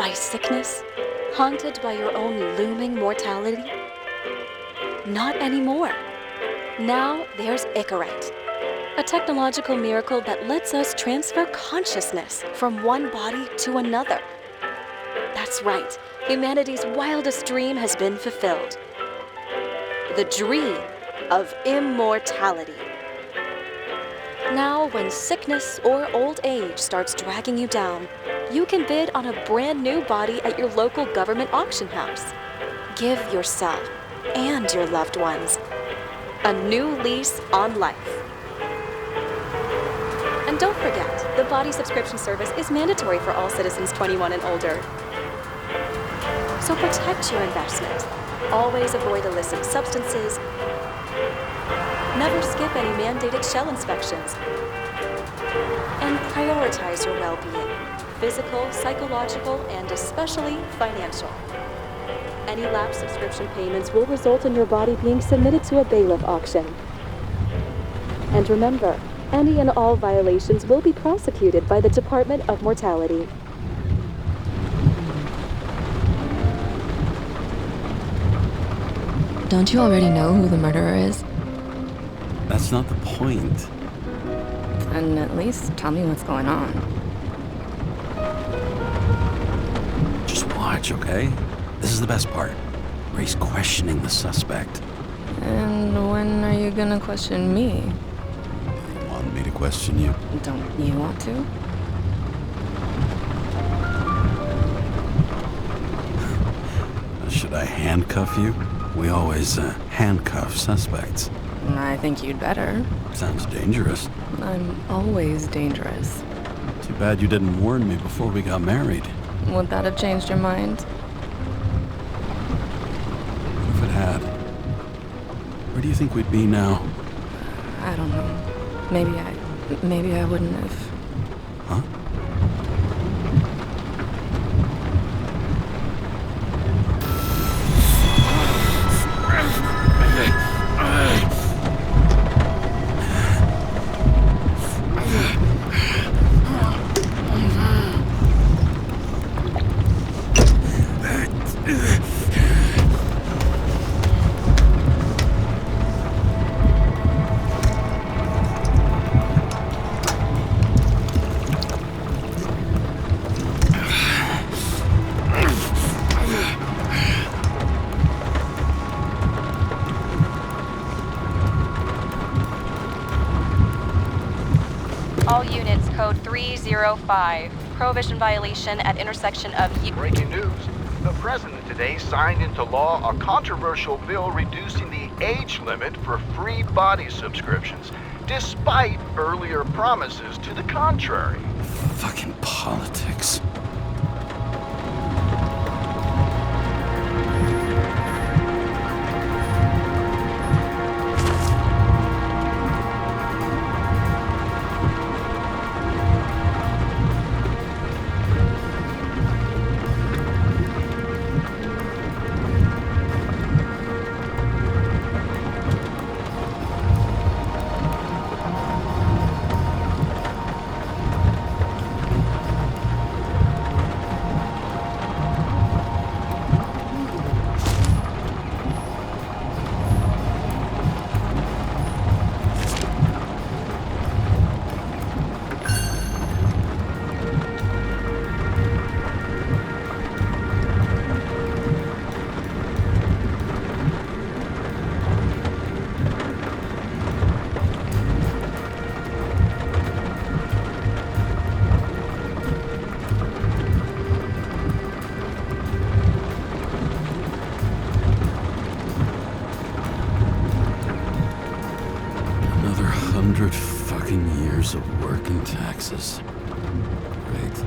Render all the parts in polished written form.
by sickness? Haunted by your own looming mortality? Not anymore. Now there's Icarite, a technological miracle that lets us transfer consciousness from one body to another. That's right, humanity's wildest dream has been fulfilled. The dream of immortality. Now, when sickness or old age starts dragging you down, you can bid on a brand new body at your local government auction house. Give yourself and your loved ones a new lease on life. And don't forget, the body subscription service is mandatory for all citizens 21 and older. So protect your investment. Always avoid illicit substances. Never skip any mandated shell inspections. And prioritize your well-being, physical, psychological, and especially financial. Any lapsed subscription payments will result in your body being submitted to a bailiff auction. And remember, any and all violations will be prosecuted by the Department of Mortality. Don't you already know who the murderer is? That's not the point. And at least tell me what's going on. Just watch, okay? This is the best part, where he's questioning the suspect. And when are you gonna question me? You want me to question you? Don't you want to? Should I handcuff you? We always handcuff suspects. I think you'd better. Sounds dangerous. I'm always dangerous. Too bad you didn't warn me before we got married. Would that have changed your mind? What if it had? Where do you think we'd be now? I don't know. Maybe I wouldn't have. Huh? All units, code 305. Prohibition violation at intersection of... Breaking news. The president today signed into law a controversial bill reducing the age limit for free body subscriptions, despite earlier promises to the contrary. Fucking politics. Another 100 fucking years of work and taxes. Great.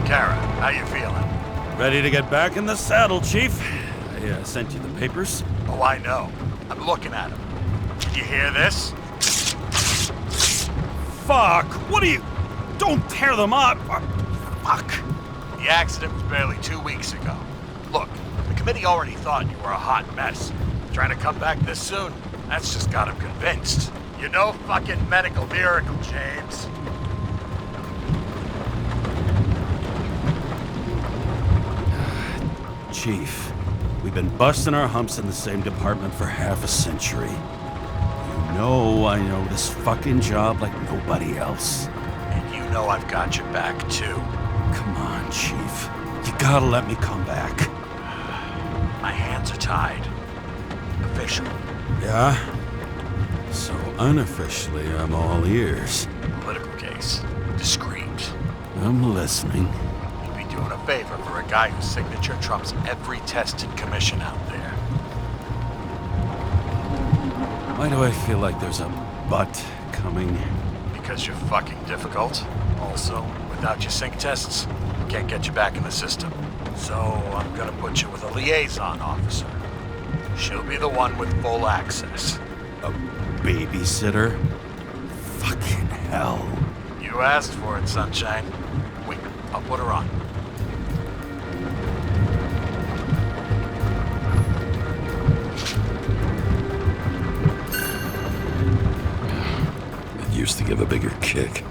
Kara, how you feeling? Ready to get back in the saddle, Chief? I sent you the papers. Oh, I know. I'm looking at them. Did you hear this? Fuck! What are you... Don't tear them up! Fuck! The accident was barely 2 weeks ago. Look, the committee already thought you were a hot mess. Trying to come back this soon, that's just got them convinced. You're no fucking medical miracle, James. Chief, we've been busting our humps in the same department for half a century. You know I know this fucking job like nobody else. And you know I've got your back, too. Come on, Chief. You gotta let me come back. My hands are tied. Officially. Yeah? So unofficially, I'm all ears. Political case. Discreet. I'm listening. You'd be doing a favor for a guy whose signature trumps every tested commission out there. Why do I feel like there's a but coming? Because you're fucking difficult. Also, without your sync tests, can't get you back in the system. So I'm gonna put you with a liaison officer. She'll be the one with full access. A babysitter? Fucking hell. You asked for it, Sunshine. Wait, I'll put her on. It used to give a bigger kick.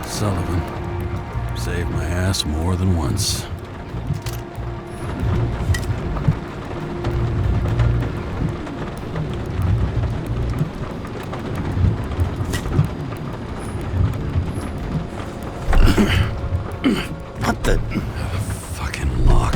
Sullivan saved my ass more than once. What the fucking lock?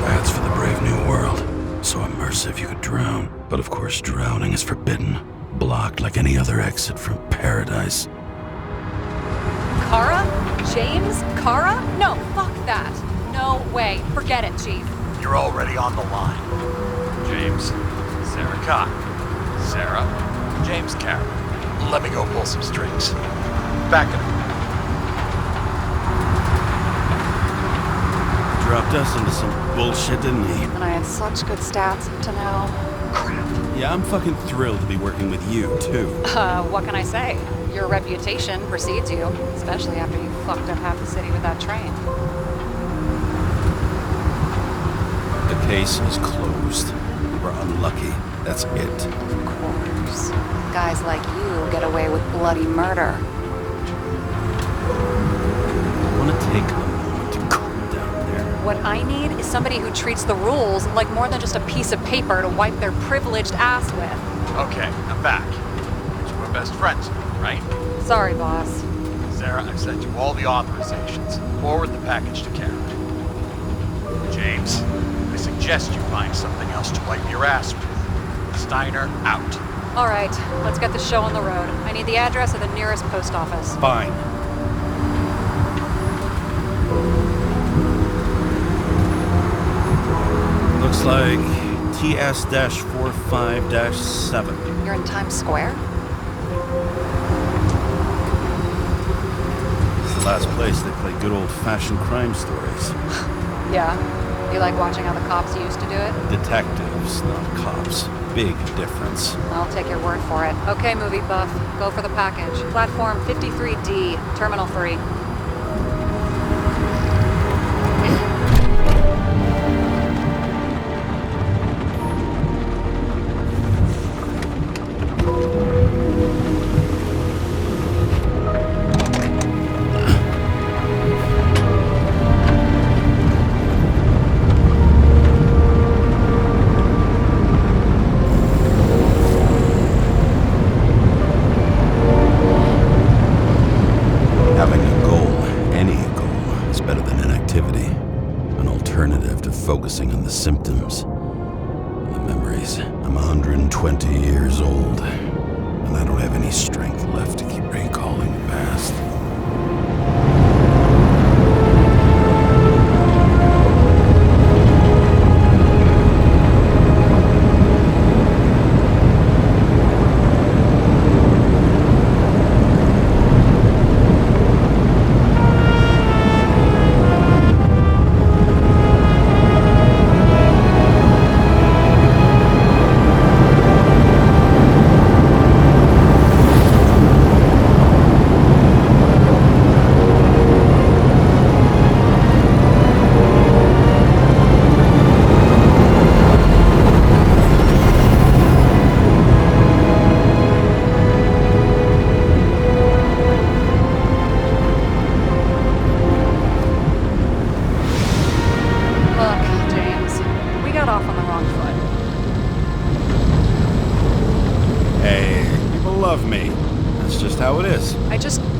That's for the brave new world. So immersive you could drown. But of course drowning is forbidden. Blocked like any other exit from paradise. Kara? James? Kara? No, fuck that. No way. Forget it, Chief. You're already on the line. James, Sarah Cott. Sarah, James Carroll. Let me go pull some strings. Back it up. Dropped us into some bullshit, didn't he? And I had such good stats up to now. Crap. Yeah, I'm fucking thrilled to be working with you, too. What can I say? Your reputation precedes you, especially after you fucked up half the city with that train. The case is closed. We were unlucky. That's it. Of course. Guys like you get away with bloody murder. I want to take a moment to calm down there. What I need is somebody who treats the rules like more than just a piece of paper to wipe their privileged ass with. Okay, I'm back. So we're best friends, right? Sorry, boss. Sarah, I've sent you all the authorizations. Forward the package to Karen. James, I suggest you find something else to wipe your ass with. Steiner, out. All right, let's get the show on the road. I need the address of the nearest post office. Fine. Looks like TS-45-7. You're in Times Square? It's the last place they play good old-fashioned crime stories. Yeah. You like watching how the cops used to do it? Detectives, not cops. Big difference. I'll take your word for it. Okay, movie buff. Go for the package. Platform 53D, Terminal 3. Having a goal, any goal, is better than inactivity. An alternative to focusing on the symptoms. Please, I'm 120 years old, and I don't have any strength left to keep recalling the past.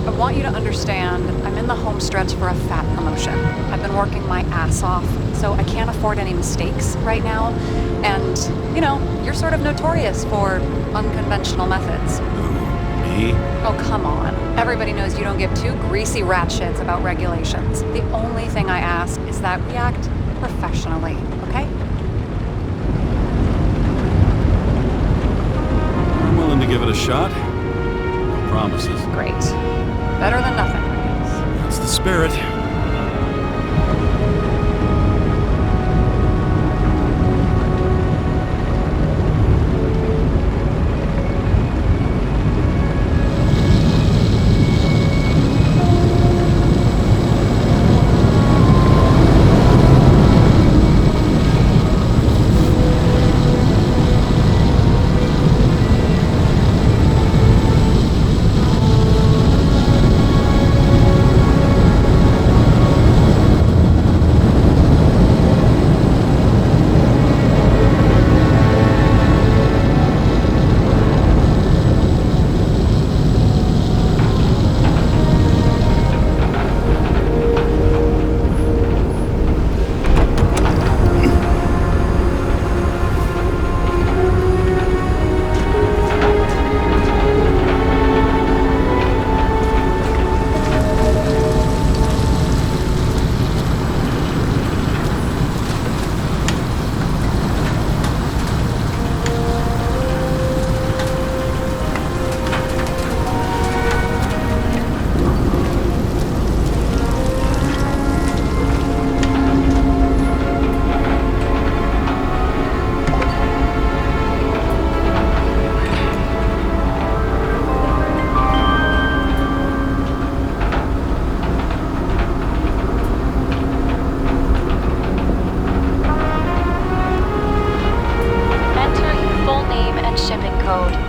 I want you to understand, I'm in the home stretch for a fat promotion. I've been working my ass off, so I can't afford any mistakes right now. And, you know, you're sort of notorious for unconventional methods. Who, me? Oh, come on. Everybody knows you don't give two greasy rat shits about regulations. The only thing I ask is that we act professionally, okay? I'm willing to give it a shot. No promises. Great. Better than nothing, I guess. That's the spirit.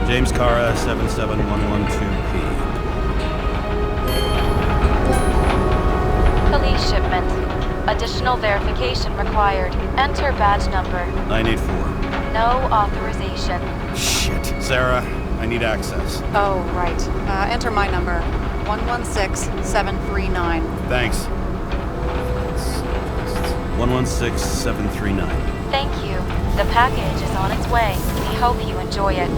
James Cara, 77112P. Police shipment. Additional verification required. Enter badge number. 984. No authorization. Shit. Sarah, I need access. Oh, right. Enter my number. 116739. Thanks. 116739. Thank you. The package is on its way. We hope you enjoy it.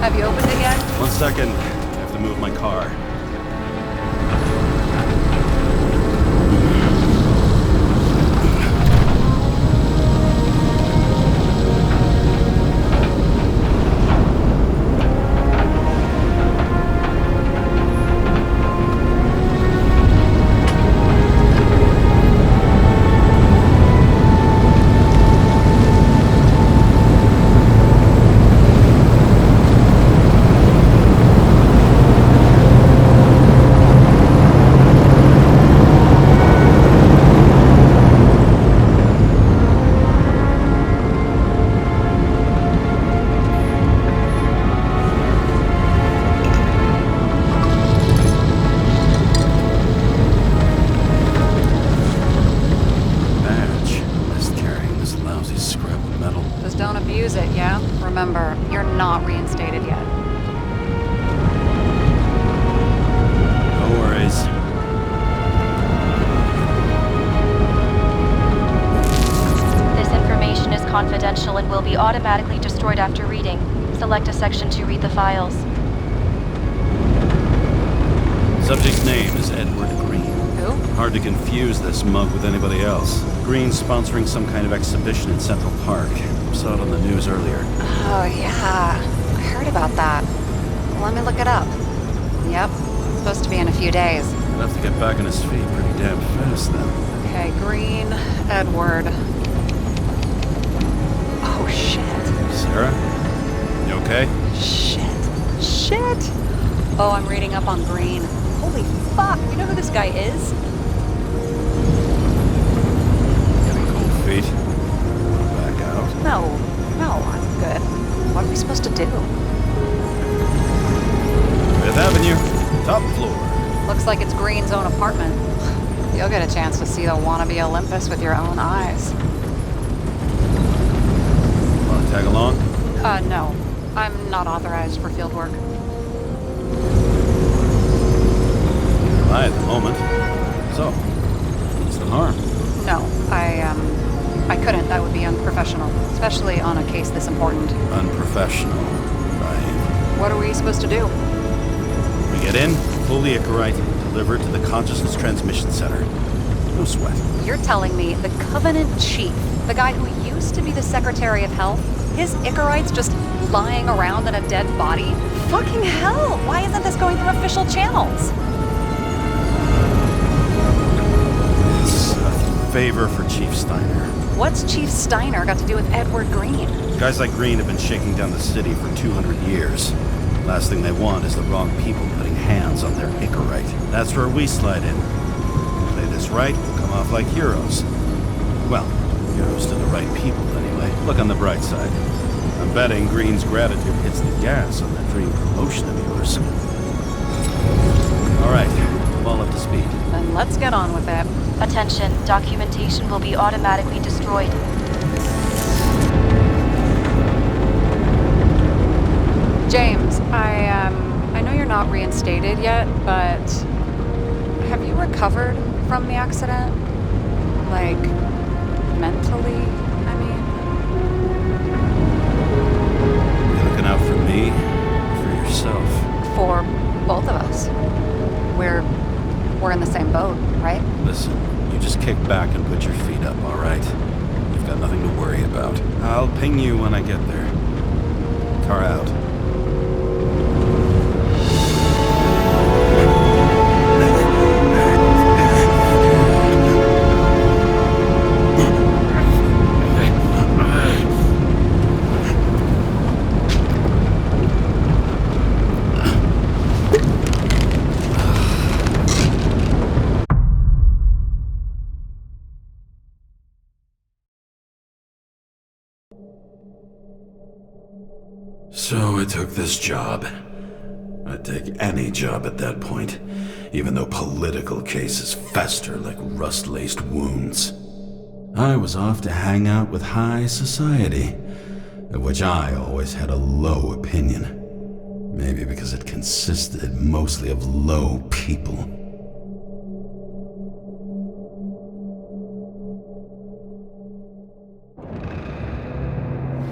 Have you opened it yet? 1 second. I have to move my car. automatically destroyed after reading. Select a section to read the files. Subject's name is Edward Green. Who? Hard to confuse this mug with anybody else. Green's sponsoring some kind of exhibition in Central Park. Saw it on the news earlier. Oh, yeah. I heard about that. Let me look it up. Yep. It's supposed to be in a few days. He'll have to get back on his feet pretty damn fast then. Okay, Green, Edward. Oh, shit. Sarah? You okay? Shit. Oh, I'm reading up on Green. Holy fuck, you know who this guy is? Getting cold feet. Back out. No, I'm good. What are we supposed to do? Fifth Avenue, top floor. Looks like it's Green's own apartment. You'll get a chance to see the wannabe Olympus with your own eyes. Want to tag along? No. I'm not authorized for field work. By at the moment. So, what's the harm? No, I couldn't. That would be unprofessional. Especially on a case this important. Unprofessional. Right. What are we supposed to do? We get in, pull the Icarite, deliver it to the Consciousness Transmission Center. No sweat. You're telling me the Covenant Chief, the guy who used to be the Secretary of Health, his Icarite's just lying around in a dead body? Fucking hell! Why isn't this going through official channels? It's a favor for Chief Steiner. What's Chief Steiner got to do with Edward Green? Guys like Green have been shaking down the city for 200 years. Last thing they want is the wrong people putting hands on their Icarite. That's where we slide in. Play this right, we'll come off like heroes. Well, heroes to the right people anyway. Look on the bright side. I'm betting Green's gratitude hits the gas on that dream promotion of yours. All right, I'm all up to speed. Then let's get on with it. Attention, documentation will be automatically destroyed. James, I know you're not reinstated yet, but have you recovered from the accident? Like, mentally, I mean? You looking out for me or for yourself? For both of us. We're in the same boat, right? Listen, you just kick back and put your feet up, all right? You've got nothing to worry about. I'll ping you when I get there. Car out. So I took this job. I'd take any job at that point, even though political cases fester like rust-laced wounds. I was off to hang out with high society, of which I always had a low opinion. Maybe because it consisted mostly of low people.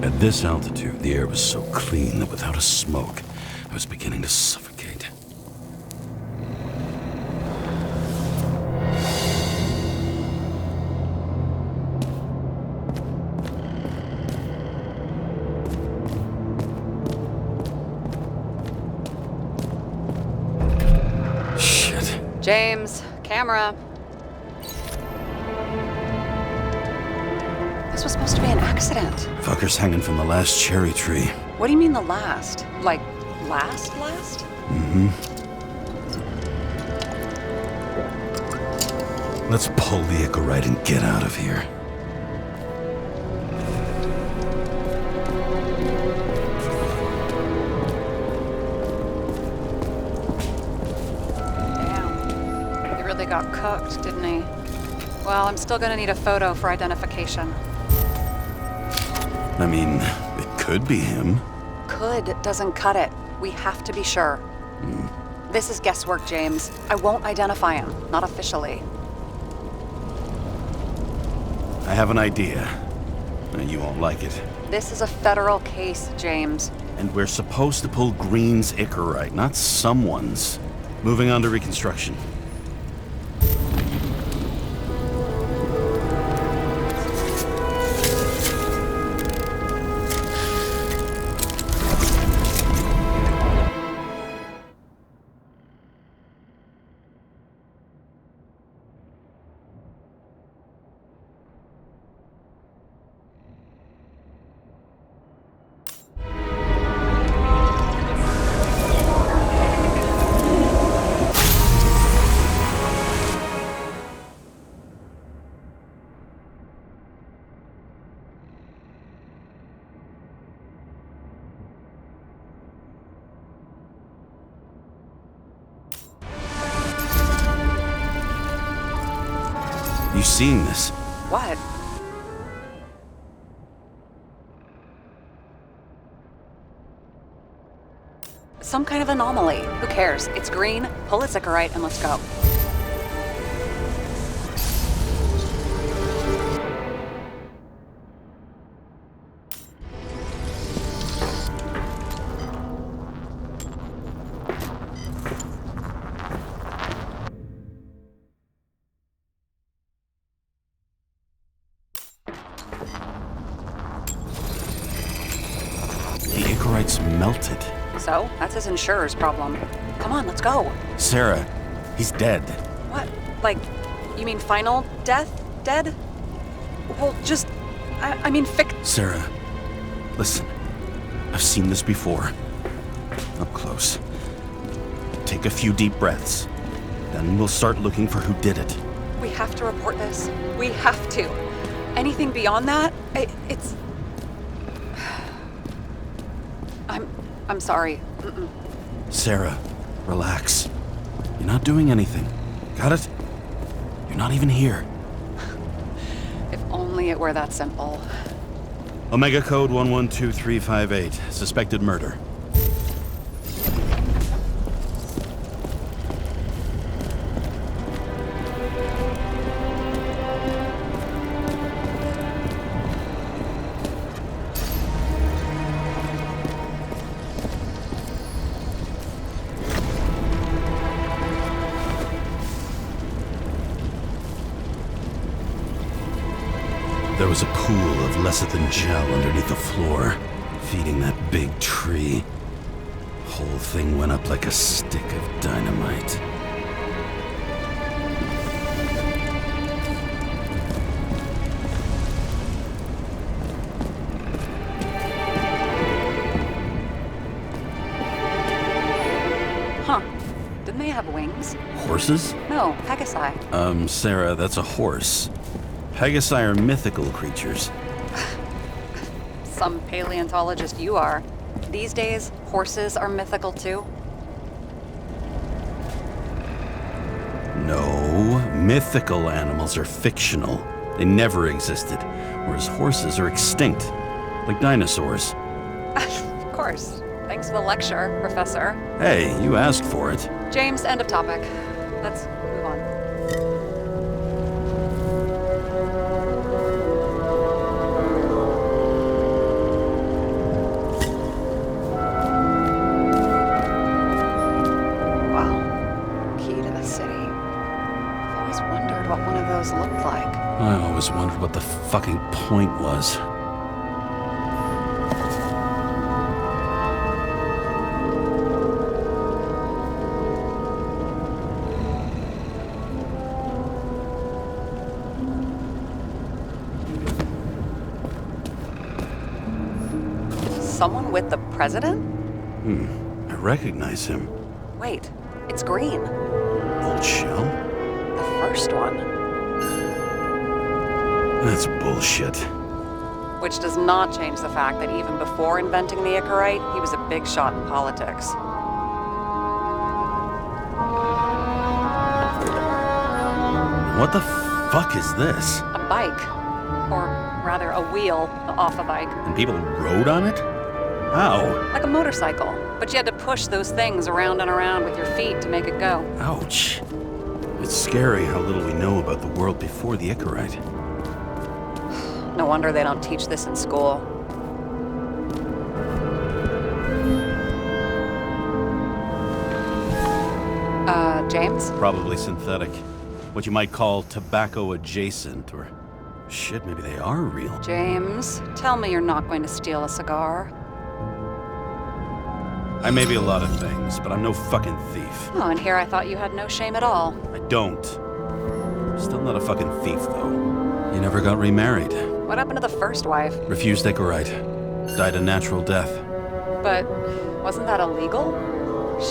At this altitude, the air was so clean that without a smoke, I was beginning to suffocate. Shit. James, camera. This was supposed to be an accident. Fucker's hanging from the last cherry tree. What do you mean the last? Like, last? Mm-hmm. Let's pull the Icarite and get out of here. Damn. He really got cooked, didn't he? Well, I'm still gonna need a photo for identification. I mean, it could be him. Could doesn't cut it. We have to be sure. This is guesswork, James. I won't identify him. Not officially. I have an idea. You won't like it. This is a federal case, James. And we're supposed to pull Green's Icarite, not someone's. Moving on to reconstruction. You seeing this? What? Some kind of anomaly. Who cares? It's green, pull its Icarite, and let's go. The Icarite's melted. So, that's his insurer's problem. Come on, let's go. Sarah, he's dead. What? Like, you mean final death? Dead? Well, just, I mean Sarah, listen. I've seen this before. Up close. Take a few deep breaths. Then we'll start looking for who did it. We have to report this. We have to. Anything beyond that, it's... I'm sorry. Mm-mm. Sarah, relax. You're not doing anything. Got it? You're not even here. If only it were that simple. Omega code 112358. Suspected murder. There was a pool of lecithin gel underneath the floor, feeding that big tree. Whole thing went up like a stick of dynamite. Huh. Didn't they have wings? Horses? No, Pegasi. Sarah, that's a horse. Pegasi are mythical creatures. Some paleontologist you are. These days, horses are mythical too. No, mythical animals are fictional. They never existed, whereas horses are extinct, like dinosaurs. Of course. Thanks for the lecture, Professor. Hey, you asked for it. James, end of topic. Let's move on. Wow. Key to the city. I've always wondered what one of those looked like. I always wondered what the fucking point was. Someone with the president? I recognize him. Wait, it's Green. Old Shell? The first one. That's bullshit. Which does not change the fact that even before inventing the Icarite, he was a big shot in politics. What the fuck is this? A bike. Or rather, a wheel off a bike. And people rode on it? How? Like a motorcycle. But you had to push those things around and around with your feet to make it go. Ouch. It's scary how little we know about the world before the Icarite. No wonder they don't teach this in school. James? Probably synthetic. What you might call tobacco adjacent, or shit, maybe they are real. James, tell me you're not going to steal a cigar. I may be a lot of things, but I'm no fucking thief. Oh, and here I thought you had no shame at all. I don't. Still not a fucking thief, though. You never got remarried. What happened to the first wife? Refused Icarite. Died a natural death. But wasn't that illegal?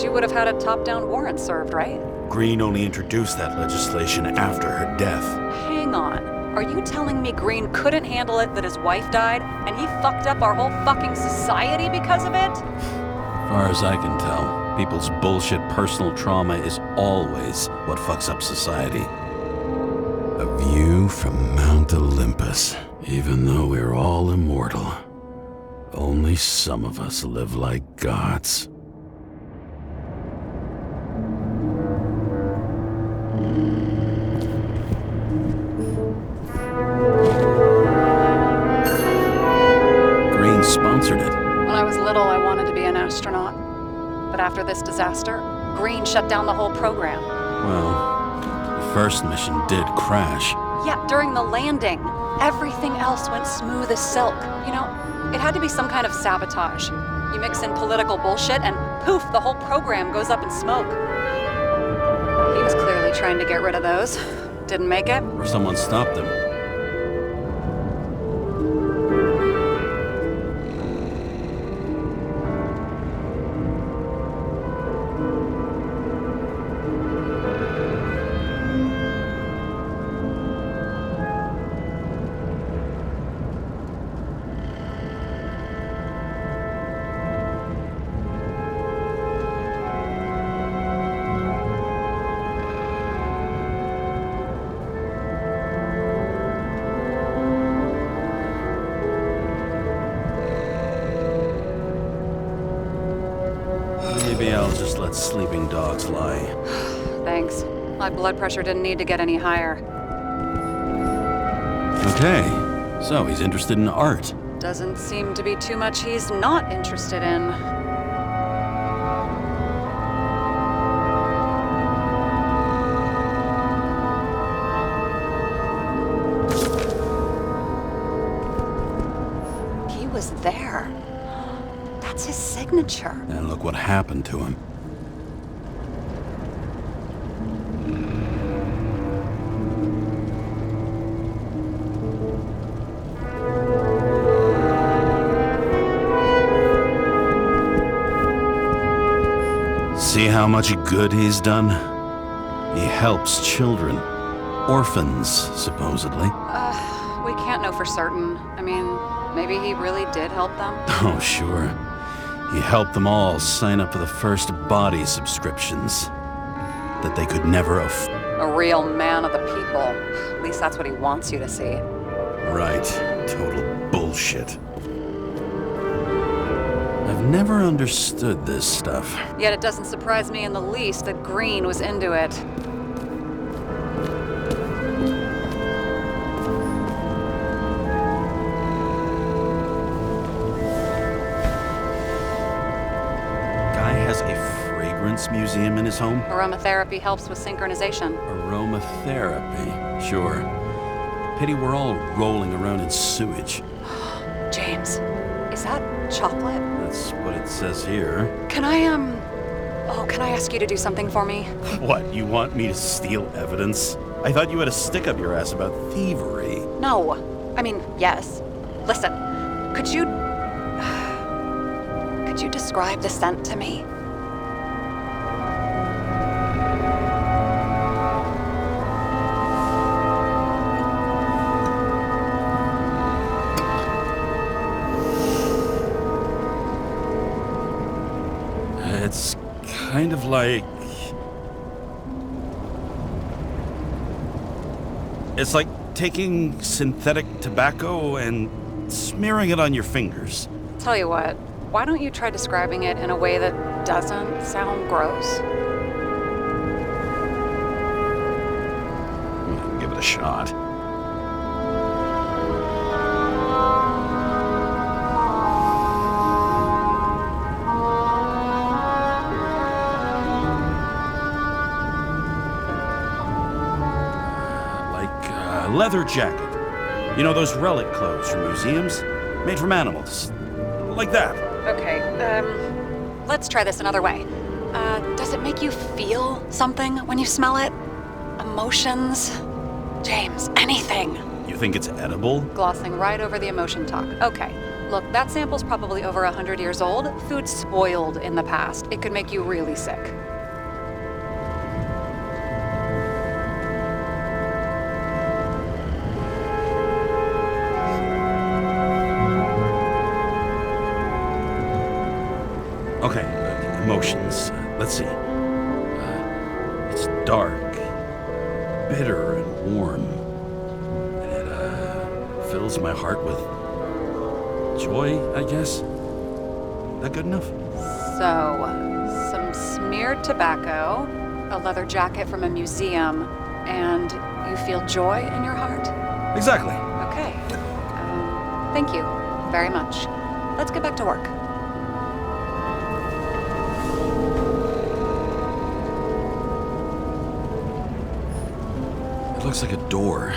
She would have had a top-down warrant served, right? Green only introduced that legislation after her death. Hang on. Are you telling me Green couldn't handle it that his wife died, and he fucked up our whole fucking society because of it? As far as I can tell, people's bullshit personal trauma is always what fucks up society. A view from Mount Olympus. Even though we're all immortal, only some of us live like gods. Green sponsored it. When I was little, I wanted to be an astronaut. But after this disaster, Green shut down the whole program. Well, the first mission did crash. Yeah, during the landing. Everything else went smooth as silk. You know, it had to be some kind of sabotage. You mix in political bullshit and poof, the whole program goes up in smoke. He was clearly trying to get rid of those. Didn't make it. Or someone stopped them. Maybe I'll just let sleeping dogs lie. Thanks. My blood pressure didn't need to get any higher. Okay, so he's interested in art. Doesn't seem to be too much he's not interested in. He was there. That's his signature. And look what happened to him. See how much good he's done? He helps children. Orphans, supposedly. We can't know for certain. I mean, maybe he really did help them. Oh, sure. He helped them all sign up for the first body subscriptions that they could never afford. A real man of the people. At least that's what he wants you to see. Right. Total bullshit. I've never understood this stuff. Yet it doesn't surprise me in the least that Green was into it. Guy has a fragrance museum in his home? Aromatherapy helps with synchronization. Aromatherapy, sure. Pity we're all rolling around in sewage. James, is that chocolate? That's what it says here. Can I ask you to do something for me? What, you want me to steal evidence? I thought you had a stick up your ass about thievery. No. I mean, yes. Listen, could you describe the scent to me? It's kind of like... It's like taking synthetic tobacco and smearing it on your fingers. Tell you what, why don't you try describing it in a way that doesn't sound gross? Give it a shot. leather jacket. You know those relic clothes from museums? Made from animals. Like that. Okay, let's try this another way. Does it make you feel something when you smell it? Emotions? James, anything. You think it's edible? Glossing right over the emotion talk. Okay, look, that sample's probably over 100 years old. Food spoiled in the past. It could make you really sick. Okay, emotions. Let's see. It's dark, bitter, and warm. And it fills my heart with joy, I guess. That good enough? So, some smeared tobacco, a leather jacket from a museum, and you feel joy in your heart? Exactly. Okay. Thank you very much. Let's get back to work. It looks like a door.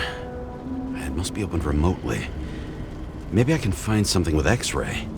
It must be opened remotely. Maybe I can find something with X-ray.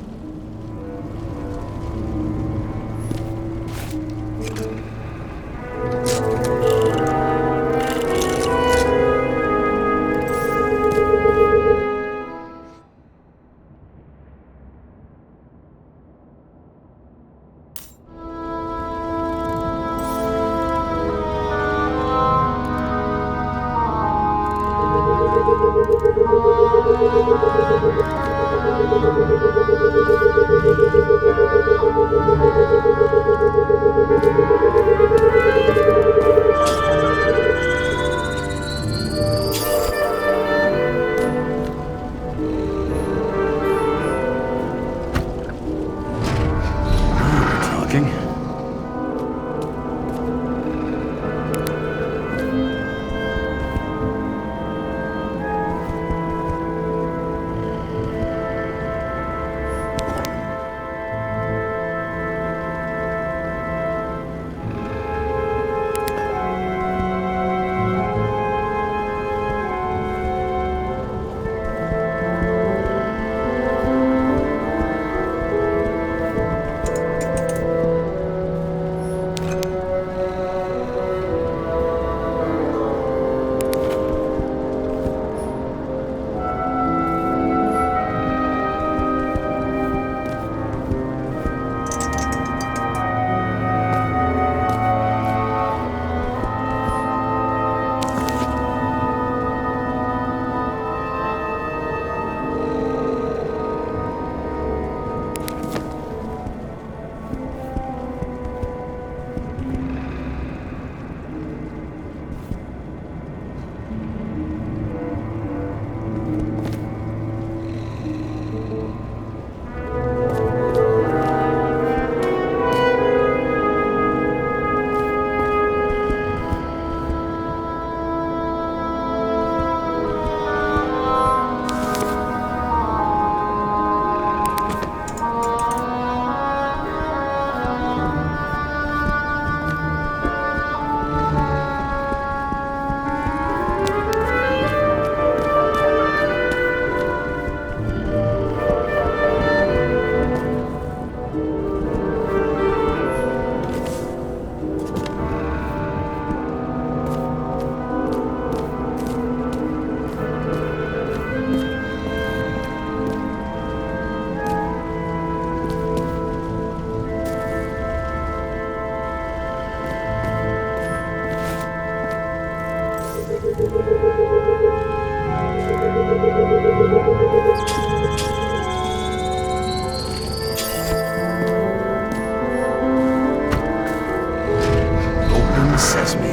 Talking. Open sesame.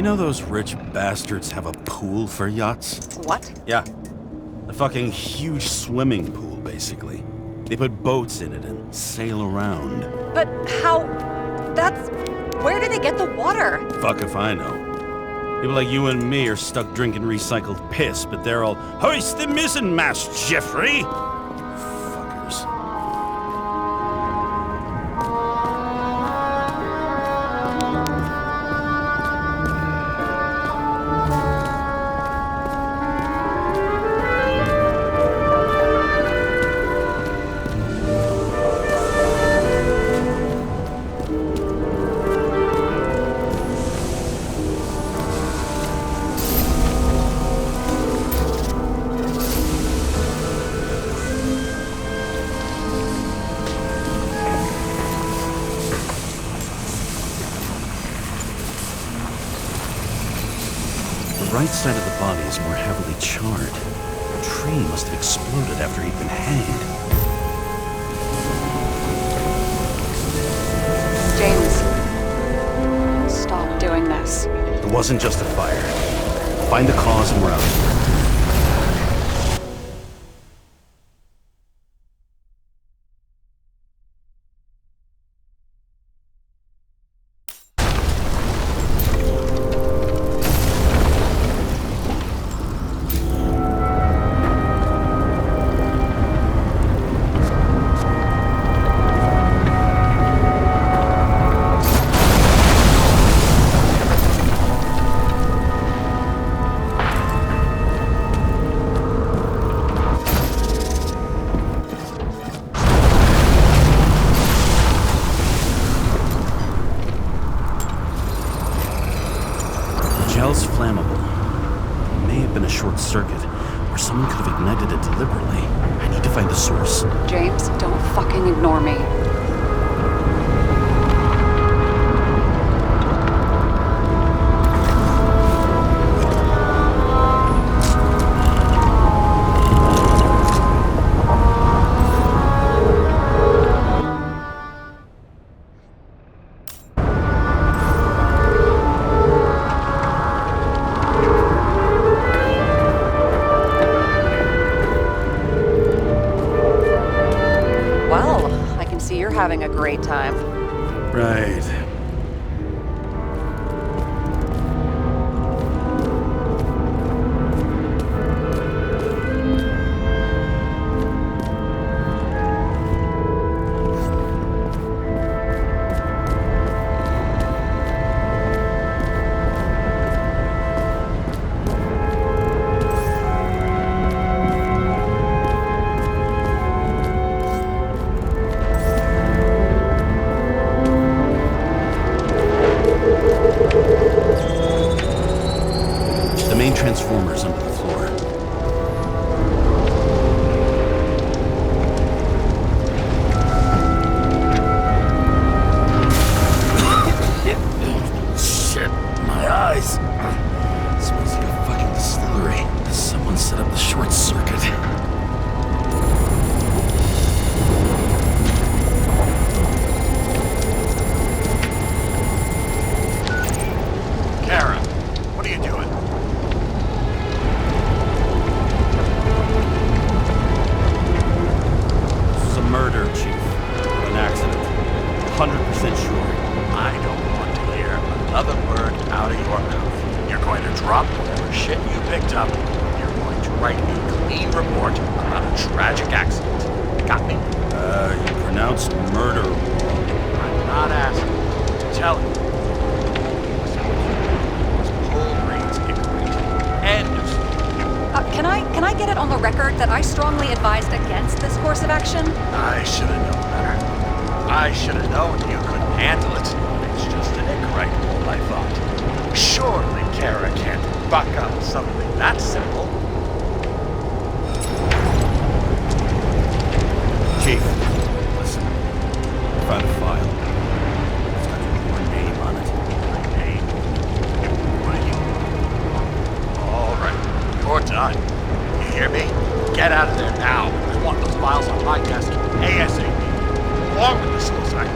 You know those rich bastards have a pool for yachts? What? Yeah. A fucking huge swimming pool, basically. They put boats in it and sail around. But how... That's... Where do they get the water? Fuck if I know. People like you and me are stuck drinking recycled piss, but they're all, hoist the mizzenmast, Jeffrey! Fuckers. The right side of the body is more heavily charred. The tree must have exploded after he'd been hanged. James, stop doing this. It wasn't just a fire. Find the cause and we're out of here. Gel's flammable. It may have been a short circuit, or someone could have ignited it deliberately. I need to find the source. James, don't fucking ignore me. Having a great time. Right. The main transformer's under the floor. Shit, my eyes. It smells like a fucking distillery. Someone set up the short circuit. Kara, what are you doing? Murder, Chief. An accident. 100% sure. I don't want to hear another word out of your mouth. You're going to drop whatever shit you picked up. You're going to write a clean report about a tragic accident. Got me? You pronounced murder. I'm not asking. I'm telling you. Whole brains ignorant. End of story. Can I get it on the record that I strongly advised against this course of action? I should have known better. I should have known you couldn't handle it. It's just an incorrect rule, I thought. Surely Kara can't buck up something that simple. Chief, listen. I found a file. It's got your name on it. My name? What are you? All right, you're done. You hear me? Get out of there now. I want those files on my desk ASAP. Along with the suicide.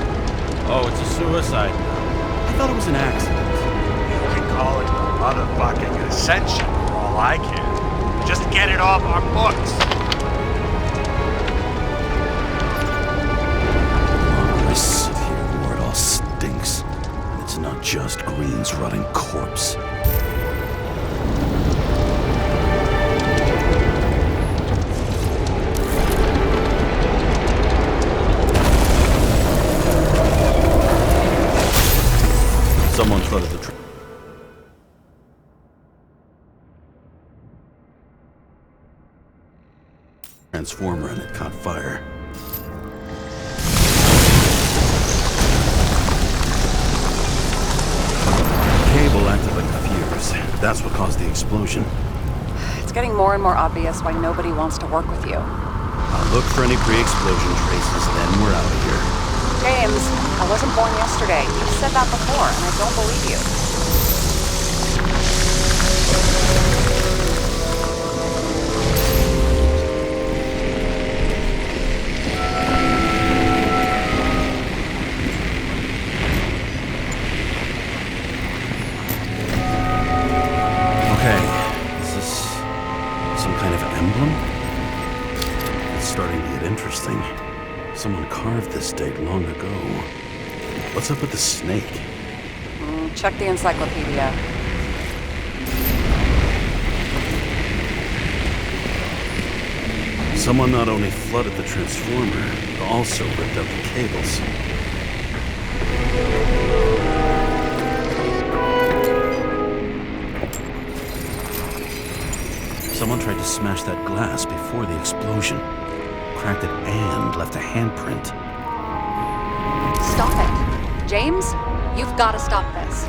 Oh, it's a suicide. I thought it was an accident. You can call it the motherfucking Ascension for all I care. Just get it off our books. I sit here where it all stinks. And it's not just Green's rotting corpse. Someone flooded the transformer and it caught fire. Cable acted like a fuse. That's what caused the explosion. It's getting more and more obvious why nobody wants to work with you. I'll look for any pre-explosion traces, then we're out of here. James, I wasn't born yesterday. You've said that before, and I don't believe you. Okay, is this some kind of emblem? It's starting to get interesting. Someone carved this date long ago. What's up with the snake? Check the encyclopedia. Someone not only flooded the transformer, but also ripped out the cables. Someone tried to smash that glass before the explosion. Cracked it and left a handprint. Stop it. James, you've got to stop this.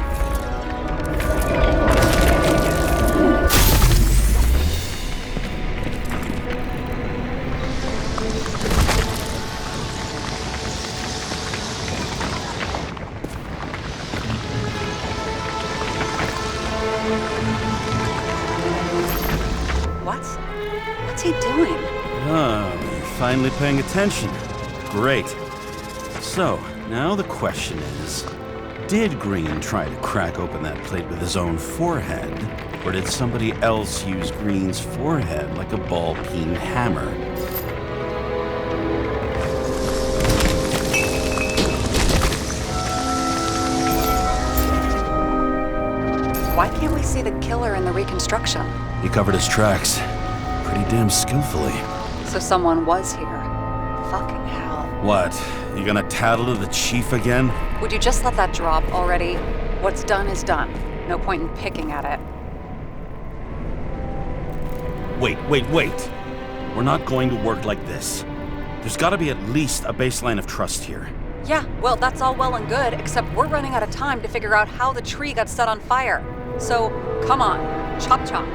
What's he doing? You're finally paying attention. Great. So, now the question is, did Green try to crack open that plate with his own forehead, or did somebody else use Green's forehead like a ball-peen hammer? Why can't we see the killer in the reconstruction? He covered his tracks pretty damn skillfully. So someone was here. Fucking hell. What? You gonna tattle to the chief again? Would you just let that drop already? What's done is done. No point in picking at it. Wait. We're not going to work like this. There's gotta be at least a baseline of trust here. Yeah, well, that's all well and good, except we're running out of time to figure out how the tree got set on fire. So, come on. Chop chop.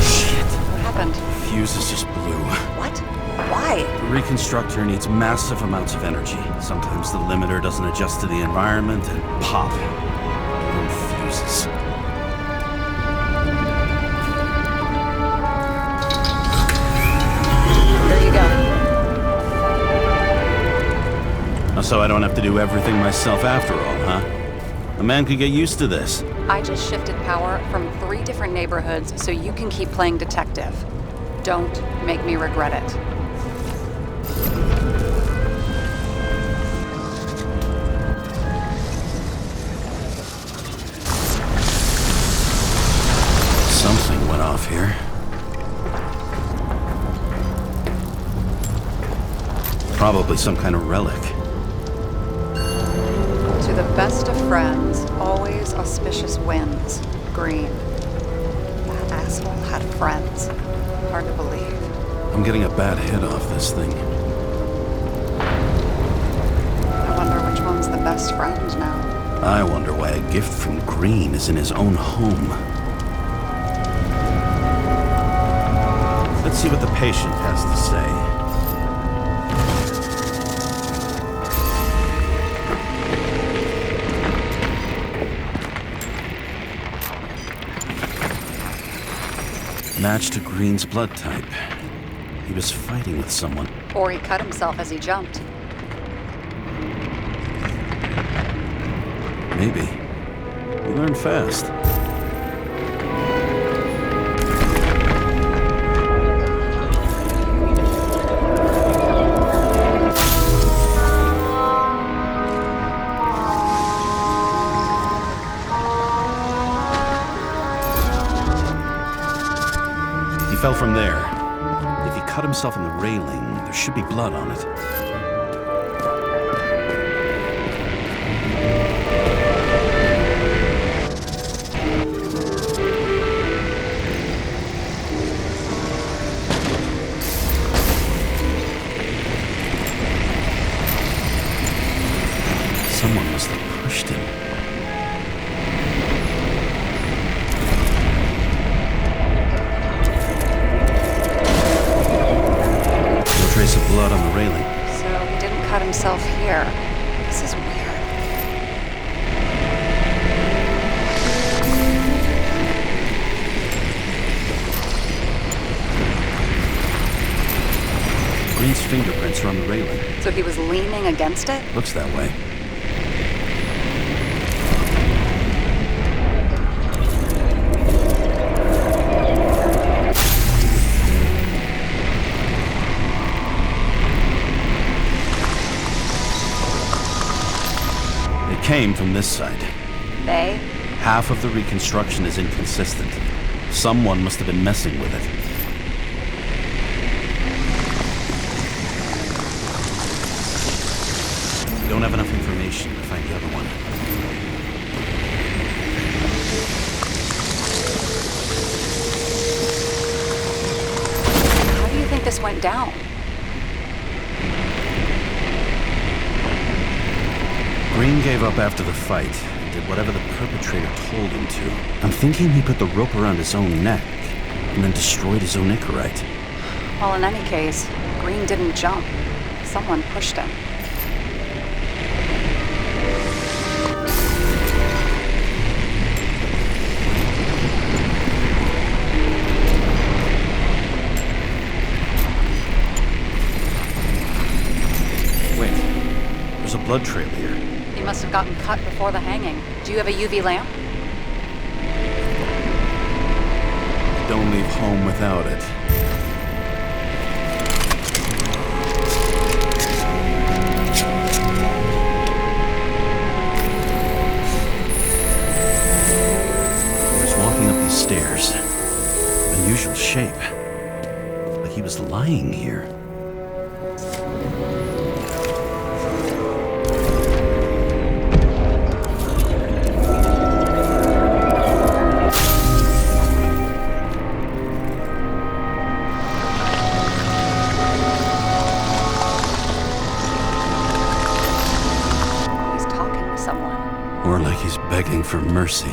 Shit. What happened? Fuses just blew. What? Why? The reconstructor needs massive amounts of energy. Sometimes the limiter doesn't adjust to the environment and pop. And fuses. There you go. So I don't have to do everything myself after all, huh? A man could get used to this. I just shifted power from 3 different neighborhoods so you can keep playing detective. Don't make me regret it. Something went off here. Probably some kind of relic. To the best of friends, always auspicious winds. Green. That asshole had friends. Hard to believe. I'm getting a bad hit off this thing. I wonder which one's the best friend now. I wonder why a gift from Green is in his own home. Let's see what the patient has to say. Matched to Green's blood type. He was fighting with someone. Or he cut himself as he jumped. Maybe. You learn fast. He fell from there. If he cut himself in the railing, there should be blood on it. Someone must have pushed him. No trace of blood on the railing. So he didn't cut himself here. This is weird. Green's fingerprints are on the railing. So he was leaning against it? Looks that way. It came from this side. They? Half of the reconstruction is inconsistent. Someone must have been messing with it. We don't have enough information to find the other one. How do you think this went down? Green gave up after the fight and did whatever the perpetrator told him to. I'm thinking he put the rope around his own neck and then destroyed his own Icarite. Well, in any case, Green didn't jump. Someone pushed him. Wait, there's a blood trail here. He must have gotten cut before the hanging. Do you have a UV lamp? Don't leave home without it. He was walking up these stairs. Unusual shape. Like he was lying here. He's talking to someone. Or like he's begging for mercy.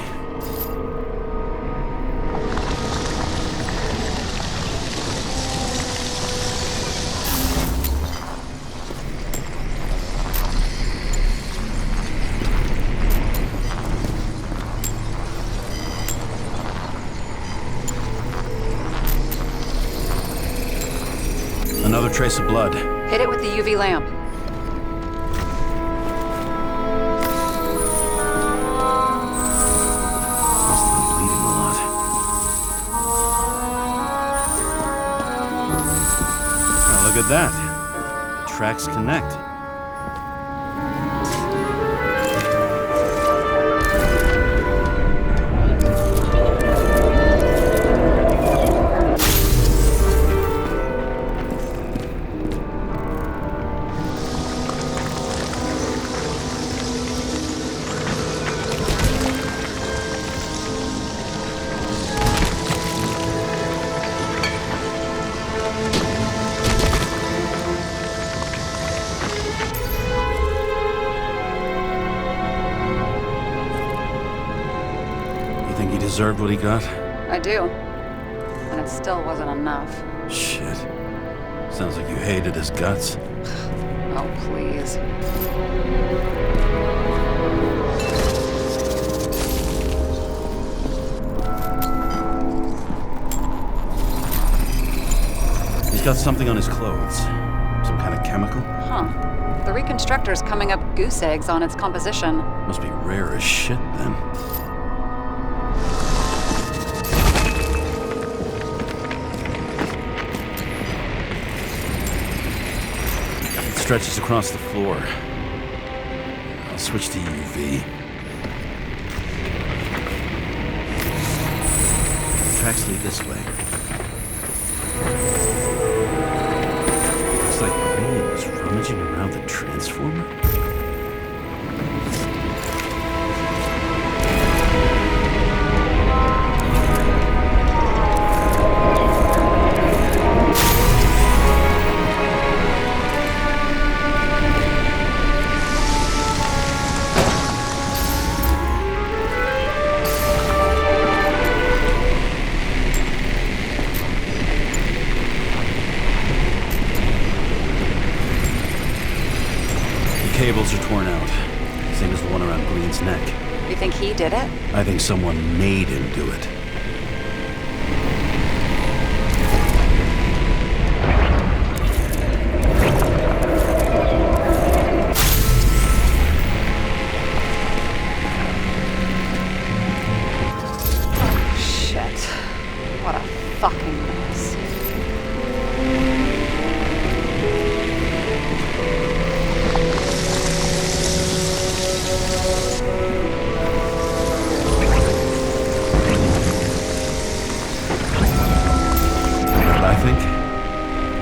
Another trace of blood. Hit it with the UV lamp. Must have been bleeding a lot. Oh, look at that. The tracks connect. Think he deserved what he got? I do. And it still wasn't enough. Shit. Sounds like you hated his guts. Oh, please. He's got something on his clothes. Some kind of chemical? Huh. The reconstructor's coming up goose eggs on its composition. Must be rare as shit, then. It stretches across the floor. I'll switch to UV. Tracks lead this way. Looks like Green was rummaging around the transformer. Cables are torn out, same as the one around Green's neck. You think he did it? I think someone made him do it. Oh, shit. What a fucking mess.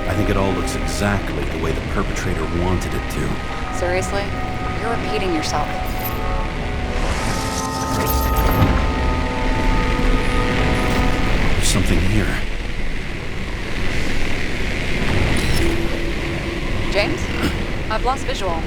I think it all looks exactly the way the perpetrator wanted it to. Seriously? You're repeating yourself. There's something here. James? I've lost visual.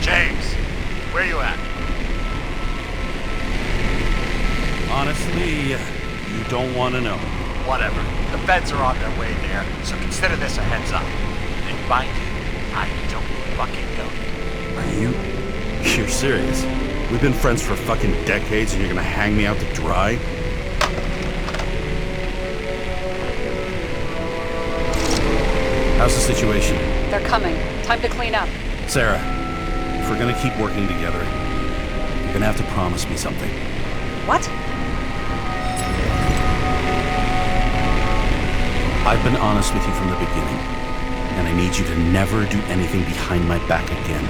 James, where you at? Honestly, you don't want to know. Whatever. The feds are on their way there, so consider this a heads up. And mind you, I don't fucking know. Are you? You're serious? We've been friends for fucking decades and you're gonna hang me out to dry? How's the situation? They're coming. Time to clean up. Sarah, if we're gonna keep working together, you're gonna have to promise me something. What? I've been honest with you from the beginning, and I need you to never do anything behind my back again.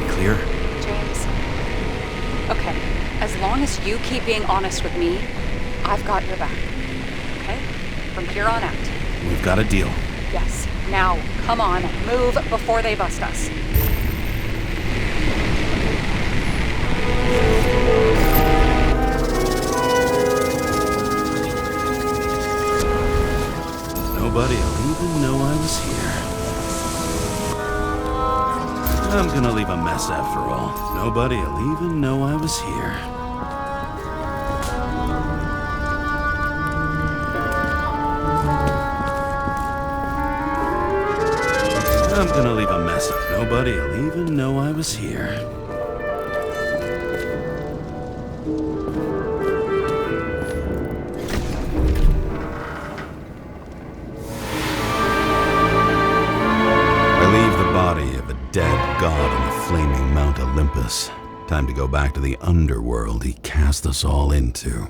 We clear? James. Okay, as long as you keep being honest with me, I've got your back. Okay? From here on out. We've got a deal. Yes. Now, come on, move before they bust us. Nobody'll even know I was here. I'm gonna leave a mess after all. Nobody'll even know I was here. I'm gonna leave a mess. Nobody'll even know I was here. I leave the body of a dead god on the flaming Mount Olympus. Time to go back to the underworld he cast us all into.